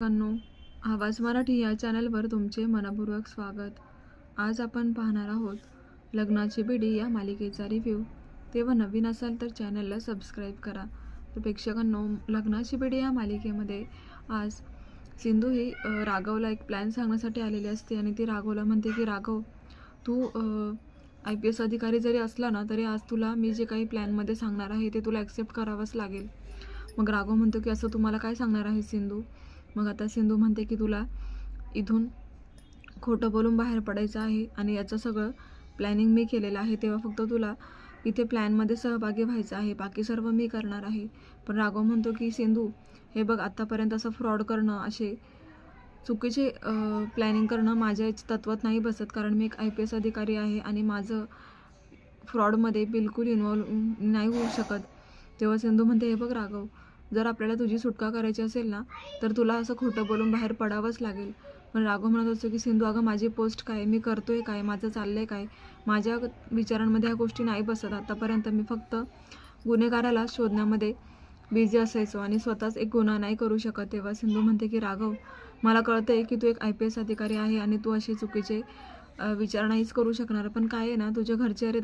मित्रांनो, आवाज मराठी या चॅनलवर तुमचे मनपूर्वक स्वागत। आज आपण पाहणार आहोत लग्नाची बेडी या मालिकेचा रिव्ह्यू। तेव्हा नवीन असाल तर चॅनलला सबस्क्राईब करा। तर प्रेक्षकांनो, लग्नाची बेडी या मालिकेमध्ये आज सिंधू ही राघवला एक प्लॅन सांगण्यासाठी आलेली असते आणि ती राघवला म्हणते की राघव, तू IPS अधिकारी जरी असला ना तरी आज तुला मी जे काही प्लॅनमध्ये सांगणार आहे ते तुला ॲक्सेप्ट करावंच लागेल। मग राघव म्हणतो की असं तुम्हाला काय सांगणार आहे सिंधू? मग आता सिंधू म्हणते की तुला इथून खोटं बोलून बाहेर पडायचं आहे आणि याचं सगळं प्लॅनिंग मी केलेलं आहे, तेव्हा फक्त तुला इथे प्लॅनमध्ये सहभागी व्हायचं आहे, बाकी सर्व मी करणार आहे। पण राघव म्हणतो की सिंधू, हे बघ, आत्तापर्यंत असं फ्रॉड करणं, असे चुकीचे प्लॅनिंग करणं माझ्या तत्वात नाही बसत, कारण मी एक IPS अधिकारी आहे आणि माझं फ्रॉडमध्ये बिलकुल इन्व्हॉल्व नाही होऊ शकत। तेव्हा सिंधू म्हणते, हे बघ राघव, जर आपल्याला तुझी सुटका करायची असेल ना तर तुला असं खोटं बोलून बाहेर पडावंच लागेल। पण राघव म्हणत असतो की सिंधू, अगं माझी पोस्ट काय, मी करतोय काय, माझं चाललंय काय, माझ्या विचारांमध्ये ह्या गोष्टी नाही बसत। आतापर्यंत मी फक्त गुन्हेगाराला शोधण्यामध्ये बिझी असायचो आणि स्वतःच एक गुन्हा नाही करू शकत। तेव्हा सिंधू म्हणते की राघव, मला कळतंय की तू एक IPS अधिकारी आहे आणि तू असे चुकीचे विचार नाहीच करू शकणार, पण काय आहे ना, तुझ्या घरचे अरे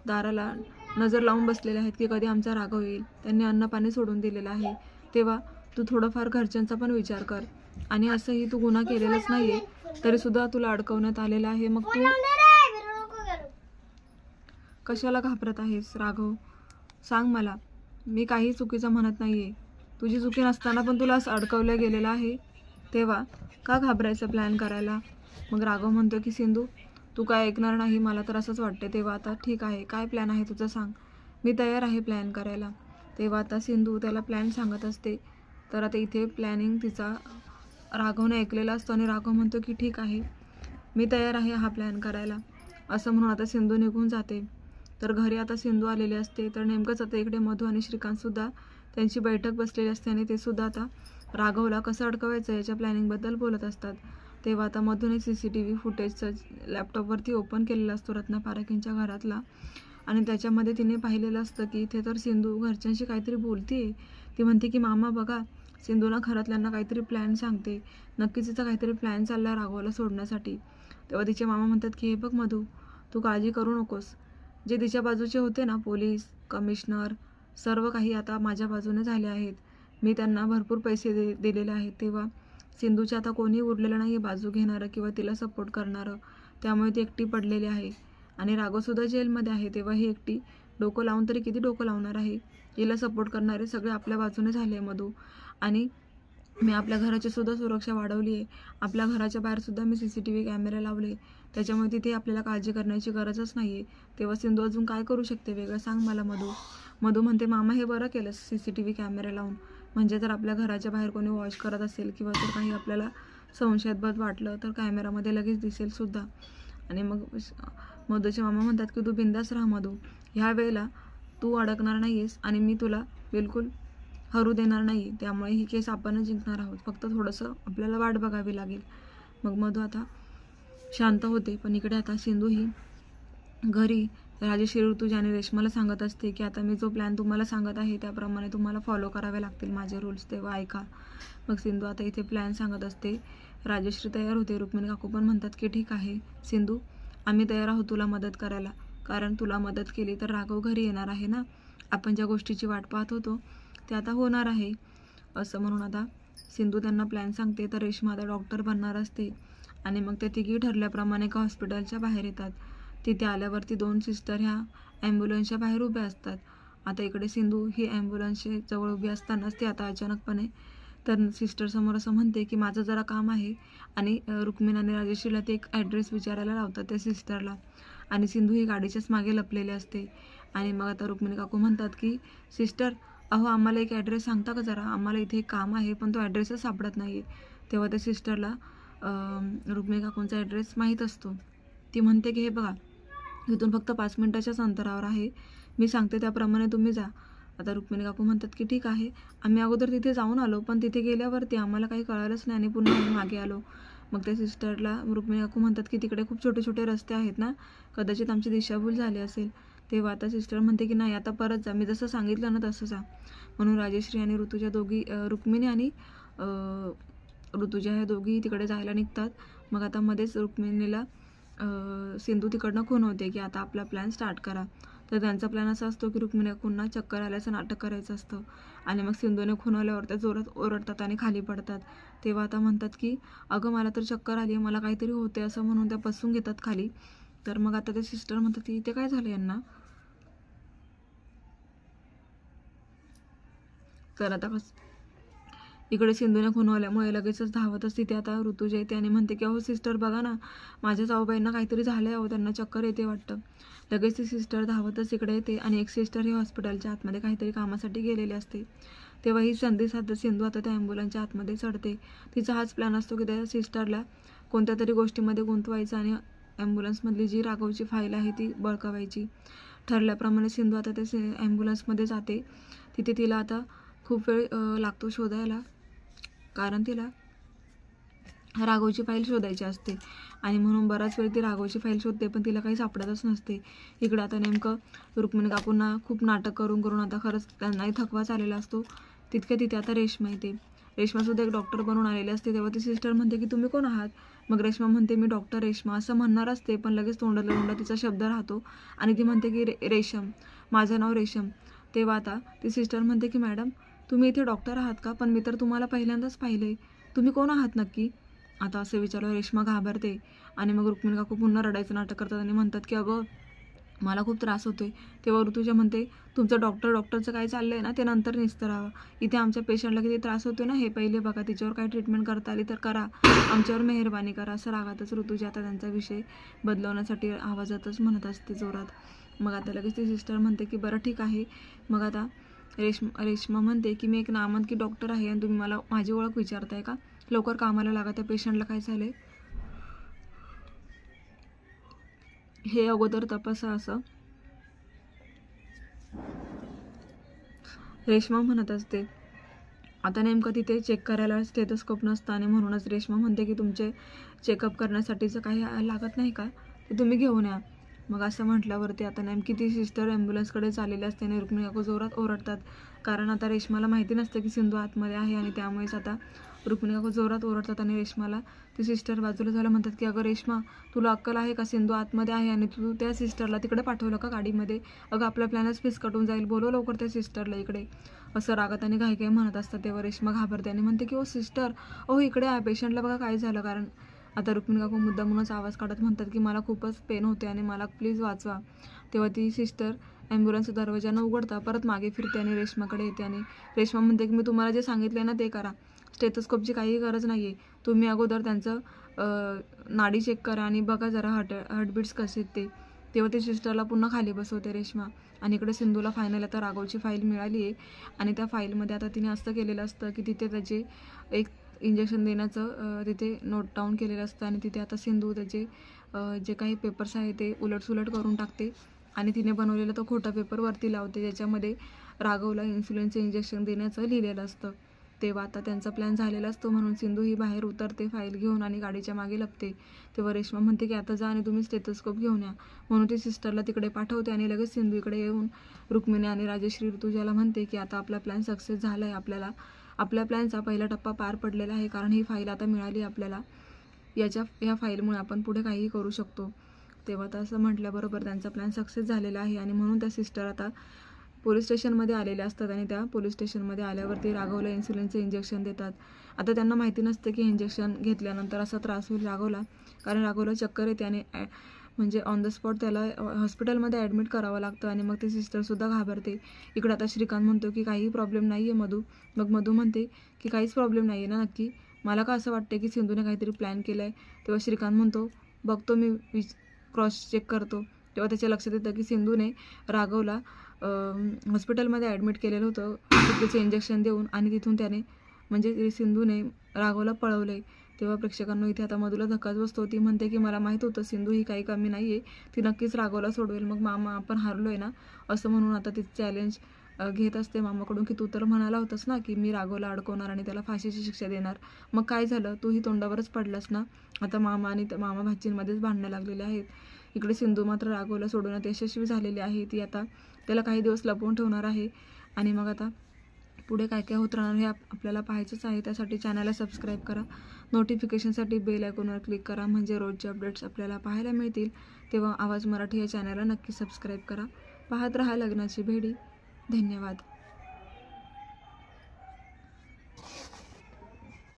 दाराला नजर लावून बसलेले आहेत की कधी आमचा राघव येईल, त्यांनी अन्न पाणी सोडून दिलेलं आहे, तेव्हा तू थोडंफार घरच्यांचा पण विचार कर। आणि असंही तू गुन्हा केलेलाच नाहीये तरीसुद्धा तुला अडकवण्यात आलेलं आहे, मग तू कशाला घाबरत आहेस? राघव, सांग मला, मी काही चुकीचं म्हणत नाहीये, तुझी चुकी नसताना पण तुला असं अडकवलं गेलेलं आहे, तेव्हा का घाबरायचं प्लॅन करायला? मग राघव म्हणतो की सिंधू, तू काय ऐकणार नाही, मला तर असंच वाटते। तेव्हा आता ठीक आहे, काय प्लॅन आहे तुझं सांग, मी तयार आहे प्लॅन करायला। तेव्हा आता सिंधू त्याला प्लॅन सांगत असते। तर आता इथे प्लॅनिंग तिचा राघवने ऐकलेला असतो आणि राघव म्हणतो की ठीक आहे, मी तयार आहे हा प्लॅन करायला, असं म्हणून आता सिंधू निघून जाते। तर घरी आता सिंधू आलेली असते। तर नेमकंच आता इकडे मधू आणि श्रीकांतसुद्धा त्यांची बैठक बसलेली असते आणि ते सुद्धा आता राघवला कसं अडकवायचं याच्या प्लॅनिंगबद्दल बोलत असतात। तेव्हा आता मधूने CCTV फुटेजचं लॅपटॉपवरती ओपन केलेलं असतो रत्ना पारखेंच्या घरातला आणि त्याच्यामध्ये तिने पाहिलेलं असतं की इथे तर सिंधू घरच्यांशी काहीतरी बोलते। ती म्हणते की मामा बघा, सिंधूला घरातल्यांना काहीतरी प्लॅन सांगते, नक्कीच तिचा काहीतरी प्लॅन चालला राघवला सोडण्यासाठी। तेव्हा तिचे मामा म्हणतात की हे बघ मधू, तू काळजी करू नकोस, जे तिच्या बाजूचे होते ना, पोलीस कमिशनर, सर्व काही आता माझ्या बाजूने झाले आहेत, मी त्यांना भरपूर पैसे दिलेले आहेत, तेव्हा सिंधूच्या आता कोणी उरलेलं नाही बाजू घेणारं किंवा तिला सपोर्ट करणारं, त्यामुळे ती एकटी पडलेली आहे आणि राघवसुद्धा जेलमध्ये आहे। तेव्हा ही एकटी डोकं लावून तरी किती डोकं लावणार आहे, हिला सपोर्ट करणारे सगळे आपल्या बाजूने झाले मधू, आणि मी आपल्या घराची सुद्धा सुरक्षा वाढवली आहे, आपल्या घराच्या बाहेर सुद्धा मी CCTV कॅमेरे लावले, त्याच्यामुळे तिथे आपल्याला काळजी करण्याची गरजच नाही आहे। तेव्हा सिंधू अजून काय करू शकते वेगळं, सांग मला मधू म्हणते, मामा हे बरं केलं CCTV कॅमेरे लावून, म्हणजे जर आपल्या घराच्या बाहेर कोणी वॉच करत असेल किंवा जर काही आपल्याला संशयास्पद वाटलं तर कॅमेरामध्ये लगेच दिसेल सुद्धा। आणि मग मधूचे मामा म्हणतात की तू बिंदास राहा मधू, ह्या वेळेला तू अडकणार नाहीयेस आणि मी तुला बिलकुल हरू देणार नाही, त्यामुळे ही केस आपणच जिंकणार आहोत, फक्त थोडंसं आपल्याला वाट बघावी लागेल। मग मधू आता शांत होते। पण इकडे आता सिंधू ही घरी राजेश्री, ऋतुजा आणि रेश्माला सांगत असते की आता मी जो प्लॅन तुम्हाला सांगत आहे त्याप्रमाणे तुम्हाला फॉलो करावे लागतील माझे रूल्स, तेव्हा ऐका। मग सिंधू आता इथे प्लॅन सांगत असते, राजेश्री तयार होते, रुक्मिणी काकू पण म्हणतात की ठीक आहे सिंधू, आम्ही तयार आहोत तुला मदत करायला, कारण तुला मदत केली तर राघव घरी येणार आहे ना, आपण ज्या गोष्टीची वाट पाहत होतो ते आता होणार आहे, असं म्हणून आता सिंधू त्यांना प्लॅन सांगते। तर रेश्मा आता डॉक्टर बनणार असते आणि मग ते तिघी ठरल्याप्रमाणे एका हॉस्पिटलच्या बाहेर येतात। तिथे आल्यावरती 2 सिस्टर ह्या ॲम्ब्युलन्सच्या बाहेर उभ्या असतात। आता इकडे सिंधू ही ॲम्ब्युलन्सच्या जवळ उभी असतानाच ती आता अचानकपणे तर सिस्टरसमोर असं म्हणते की माझं जरा काम आहे, आणि रुक्मिणी आणि राजेश्रीला ते एक ॲड्रेस विचारायला लावतात त्या सिस्टरला, आणि सिंधू ही गाडीच्याच मागे लपलेली असते। आणि मग आता रुक्मिणी काकू म्हणतात की सिस्टर, अहो आम्हाला एक ॲड्रेस सांगता का जरा, आम्हाला इथे एक काम आहे पण तो ॲड्रेसच सापडत नाही आहे। तेव्हा त्या सिस्टरला रुक्मिणी काकूंचा ॲड्रेस माहीत असतो। ती म्हणते की हे बघा, इथून फक्त 5 मिनिटाच्याच अंतरावर आहे, मी सांगते त्याप्रमाणे तुम्ही जा। आता रुक्मिणी काकू म्हणतात की ठीक आहे, आम्ही अगोदर तिथे जाऊन आलो पण तिथे गेल्यावरती आम्हाला काही कळालंच नाही आणि पुन्हा आम्ही मागे आलो। मग त्या सिस्टरला रुक्मिणी काकू म्हणतात की तिकडे खूप छोटे छोटे रस्ते आहेत ना, कदाचित आमची दिशाभूल झाली असेल। तेव्हा आता सिस्टर म्हणते की नाही, आता परत जा, मी जसं सांगितलं ना तसं जा, म्हणून राजेश्री आणि ऋतुजा दोघी, रुक्मिणी आणि ऋतुजा ह्या दोघी तिकडे जायला निघतात. मग आता मध्येच रुक्मिणीला सिंधू तिकडनं खुणवते की आता आपला प्लॅन स्टार्ट करा. तर त्यांचा प्लॅन असा असतो की रुक्मिणी काकूंना चक्कर आल्याचं नाटक करायचं असतं आणि मग सिंधूने खुणवल्यावर त्या जोरात ओरडतात आणि खाली पडतात. तेव्हा आता म्हणतात की अगं मला तर चक्कर आली आहे, मला काहीतरी होते असं म्हणून त्या बसून घेतात खाली. तर मग आता ते सिस्टर म्हणतात की इथे काय झालं यांना. तर आता इकडे सिंधूने खुणवल्यामुळे लगेचच धावतच तिथे आता ऋतुजा येते आणि म्हणते की अहो सिस्टर बघा ना, माझ्या जाऊबाईंना काहीतरी झालं आहे, अहो त्यांना चक्कर येते वाटतं. लगेच ती सिस्टर धावतच इकडे येते आणि एक सिस्टर ही हॉस्पिटलच्या आतमध्ये काहीतरी कामासाठी गेलेली असते. तेव्हा ही संधी साधत सिंधू आता त्या ॲम्ब्युलन्सच्या आतमध्ये चढते. तिचा हाच प्लॅन असतो की त्या सिस्टरला कोणत्या तरी गोष्टीमध्ये गुंतवायचं आणि ॲम्ब्युलन्समधली जी राघवची फाईल आहे ती बळकावायची. ठरल्याप्रमाणे सिंधू आता त्या ॲम्ब्युलन्समध्ये जाते. तिथे तिला आता खूप वेळ लागतो शोधायला, कारण तिला राघवची फाईल शोधायची असते आणि म्हणून बराच वेळ ती राघवची फाईल शोधते पण तिला काही सापडतच नसते. इकडं आता नेमकं रुक्मिणी काकूंना खूप नाटक करून आता खरंच त्यांनाही थकवा चाललेला असतो. तितके तिथे आता रेश्मा येते. रेश्मासुद्धा एक डॉक्टर बनून आलेली असते. तेव्हा ती सिस्टर म्हणते की तुम्ही कोण आहात. मग रेश्मा म्हणते मी डॉक्टर रेश्मा असं म्हणणार असते पण लगेच तोंडाला तोंडात तिचा शब्द राहतो आणि ती म्हणते की रेशम, माझं नाव रेशम. तेव्हा आता ती सिस्टर म्हणते की मॅडम तुम्ही इथे डॉक्टर आहात का, पण मी तर तुम्हाला पहिल्यांदाच पाहिले, तुम्ही कोण आहात नक्की. आता असं विचारलं रेश्मा घाबरते आणि मग रुक्मिणी काकू पुन्हा रडायचं नाटक करतात आणि म्हणतात की अगं मला खूप त्रास होतोय. तेव्हा ऋतुजा म्हणते तुमचं डॉक्टरचं काय चाललंय ना ते नंतर निस्तरावं, इथे आमच्या पेशंटला किती त्रास होतो ना हे पहिले बघा, तिच्यावर काय ट्रीटमेंट करता आली तर करा, आमच्यावर मेहरबानी करा. असं रागातच ऋतुजा आता त्यांचा विषय बदलवण्यासाठी आवाजातच म्हणत असते जोरात. मग आता लगेच ती सिस्टर म्हणते की बरं ठीक आहे. मग आता रेश्मा म्हणते की मी एक नामांकित डॉक्टर आहे आणि तुम्ही मला माझी ओळख विचारताय का, लवकर कामाला लागा, त्या पेशंटला काय झालंय हे अगोदर तपासा. असं रेश्मा म्हणत असते. आता नेमकं तिथे चेक करायला स्टेथोस्कोप नसतं आणि म्हणूनच रेश्मा म्हणते की तुमचे चेकअप करण्यासाठीचं काही लागत नाही का, ते तुम्ही घेऊन या. मग असं म्हटल्यावरती आता नेमकी ती सिस्टर ॲम्ब्युलन्सकडे चाललेली असते आणि रुक्मिणी काकू जोरात ओरडतात, कारण आता रेश्माला माहिती नसतं की सिंधू आतमध्ये आहे आणि त्यामुळेच आता रुक्मिणी काकू जोरात ओरडतात आणि रेश्माला ती सिस्टर बाजूला झालं म्हणतात की अगं रेश्मा तुला अक्कल आहे का, सिंधू आतमध्ये आहे आणि तू त्या सिस्टरला तिकडे पाठवलं का गाडीमध्ये, अगं आपला प्लॅनच फिसकटून जाईल, बोलव लवकर त्या सिस्टरला इकडे. असं रागात आणि घाई म्हणत असतात. तेव्हा रेश्मा घाबरते आणि म्हणते की ओ सिस्टर अहो इकडे आहे, पेशंटला बघा काय झालं. कारण आता रुक्मिणी काकू मुद्दामूनच आवाज काढत म्हणतात की मला खूपच पेन होते आणि मला प्लीज वाचवा. तेव्हा ती सिस्टर ॲम्ब्युलन्सचा दरवाजा न उघडता परत मागे फिरते आणि रेश्माकडे येते आणि रेश्मा म्हणते की मी तुम्हाला जे सांगितले ना ते करा, स्टेथोस्कोपची काही गरज नाही आहे, तुम्ही अगोदर त्यांचं नाडी चेक करा आणि बघा जरा हार्टबीट्स कसे आहेत ते. तेव्हा ते सिस्टरला पुन्हा खाली बसवते रेश्मा आणि इकडे सिंधूला फायनल आता राघवची फाईल मिळाली आहे आणि त्या फाईलमध्ये आता तिने असं केलेलं असतं की तिथे त्याचे एक इंजेक्शन देण्याचं तिथे नोट डाऊन केलेलं असतं आणि तिथे आता सिंधू त्याचे जे काही पेपर्स आहे ते उलटसुलट करून टाकते आणि तिने बनवलेला तो खोटा पेपर वरती लावते ज्याच्यामध्ये राघवला इन्सुलिनचं इंजेक्शन देण्याचं लिहिलेलं असतं. तेव्हा आता त्यांचा प्लॅन झालेला असतो म्हणून सिंधू ही बाहेर उतरते फाईल घेऊन आणि गाडीच्या मागे लपते. तेव्हा रेश्मा म्हणते की आता जा आणि तुम्ही स्टेथोस्कोप घेऊन या, म्हणून ती सिस्टरला तिकडे पाठवते आणि लगेच सिंधू इकडे येऊन रुक्मिणी आणि राजश्री ऋतुजाला म्हणते की आता आपला प्लॅन सक्सेस झाला आहे, आपल्या प्लॅनचा पहिला टप्पा पार पडलेला आहे, कारण ही फाईल आता मिळाली आपल्याला, या फाईलमुळे आपण पुढे काहीही करू शकतो. तेव्हा तसं म्हटल्याबरोबर त्यांचा प्लॅन सक्सेस झालेला आहे आणि म्हणून त्या सिस्टर आता पोलीस स्टेशनमध्ये आलेले असतात आणि त्या पोलीस स्टेशनमध्ये आल्यावरती राघवला इन्सुलिनचं इंजेक्शन देतात. आता त्यांना माहिती नसतं की इंजेक्शन घेतल्यानंतर असा त्रास होईल राघवला, कारण राघवला चक्कर येते आणि म्हणजे ऑन द स्पॉट त्याला हॉस्पिटलमध्ये ॲडमिट करावं लागतं आणि मग ती सिस्टरसुद्धा घाबरते. इकडं आता श्रीकांत म्हणतो की काही प्रॉब्लेम नाही आहे मधू. मग मधू म्हणते की काहीच प्रॉब्लेम नाही आहे ना नक्की, मला का असं वाटते की सिंधूने काहीतरी प्लॅन केलं आहे. तेव्हा श्रीकांत म्हणतो बघतो मी क्रॉस चेक करतो. तेव्हा त्याच्या लक्षात येतं की सिंधूने राघवला हॉस्पिटलमध्ये ॲडमिट केलेलं होतं त्याचं इंजेक्शन देऊन आणि तिथून त्याने म्हणजे सिंधूने राघवला पळवलं आहे. तेव्हा प्रेक्षकांना इथे आता मधूला धक्काच बसतो. ती म्हणते की मला माहीत होतं सिंधू ही काही कमी नाही आहे, ती नक्कीच राघवला सोडवेल, मग मामा आपण हारलो आहे ना असं म्हणून आता ती चॅलेंज घेत असते मामाकडून की तू तर म्हणाला होतास ना की मी राघवला अडकवणार आणि त्याला फाशीची शिक्षा देणार, मग काय झालं, तूही तोंडावरच पडलास ना. आता मामा आणि मामा भाचींमध्येच भांडणं लागलेले आहेत. इकडे सिंधू मात्र राघवला सोडवण्यात यशस्वी झालेली आहे. ती आता त्याला काही दिवस लपवून ठेवणार आहे आणि मग आता पुढे काय काय होत राहणार हे आपल्याला पाहायचंच आहे. त्यासाठी चॅनलला सबस्क्राईब करा. नोटिफिकेशनसाठी बेल आयकॉनवर क्लिक करा, म्हणजे रोजचे अपडेट्स आपल्याला पाहायला मिळतील. तेव्हा आवाज मराठी या चॅनलला नक्की सबस्क्राईब करा. पाहत रहा लग्नाची बेडी. धन्यवाद.